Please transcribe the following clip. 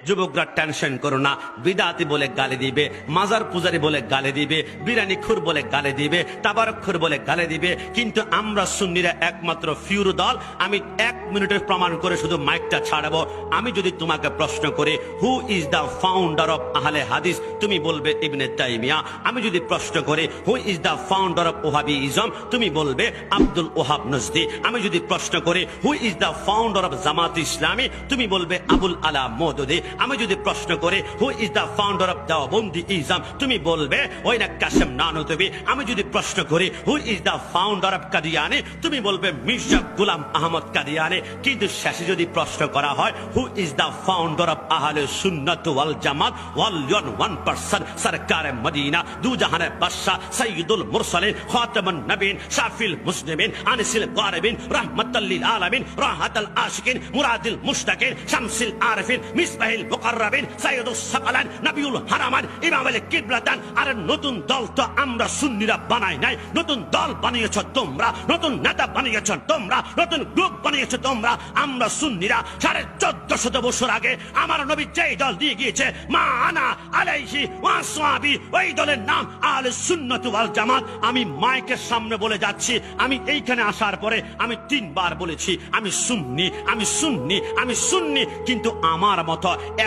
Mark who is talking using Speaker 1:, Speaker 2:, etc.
Speaker 1: যুবকরা টেনশন করো না, বিদাতি বলে গালি দিবে, মাজার পূজারি বলে গালি দিবে, বিরানি খুর বলে গালি দিবে, তাবারক খুর বলে গালি দিবে, কিন্তু আমরা সুন্নিরা একমাত্র ফিউর দল। আমি 1 মিনিটের প্রমাণ করে শুধু মাইকটা ছাড়াবো। আমি যদি তোমাকে প্রশ্ন করি who is the founder of আহলে হাদিস, তুমি বলবে ইবনে তাইমিয়া। আমি যদি প্রশ্ন করি who is the founder of Wahhabism, তুমি বলবে আব্দুল ওহাব নজদি। আমি যদি প্রশ্ন করি who is the founder of Jamaat Islami, তুমি বলবে আবুল আলা মওদুদি। আমি যদি প্রশ্ন করি who is the founder of Deobandi ism, তুমি বলবে ওই না কাসেম নানুতুবি। আমি যদি প্রশ্ন করি who is the founder of Qadiani, তুমি বলবে মির্জা গোলাম আহমদ কাদিয়ানি। কিন্তু শেষে যদি প্রশ্ন করা হয় হু ইজ দ্য ফাউন্ডার অফ আহলে সুন্নাত ওয়াল জামাত ওয়াল ওয়ান পারসন সরকারে মদিনা দু জাহানের বাদশা সৈয়দুল মুরসালিন খাতামুন নবীন শাফিল মুসলিমিন আনিসিল গারিবিন রাহমাতাল লিল আলামিন রাহাতাল আশিকিন মুরাদিল মুশতাকিন শামসিল আরিফিন মিসবাহিল মুকাররাবিন সাইয়্যিদুস সাকালান নবিউল হারামান ইমামুল কিবলাতান। আর নতুন দল তো আমরা সুন্নিরা বানাই নাই, নতুন দল বানিয়েছো তোমরা, নতুন নেতা বানিয়েছো তোমরা, নতুন গ্রুপ বানিয়েছো তোমরা। আমরা সুন্নিরা 1450 বছর আগে আমার নবী যেই দল দিয়ে গিয়েছে মা আনা আলাইহি ওয়া আসহাবি, ওই দলের নাম আহলে সুন্নাত ওয়াল জামাত। আমি মাইকের সামনে বলে যাচ্ছি, আমি এইখানে আসার পরে আমি 3 বার বলেছি আমি সুন্নি, আমি সুন্নি, আমি সুন্নি। কিন্তু আমার মতো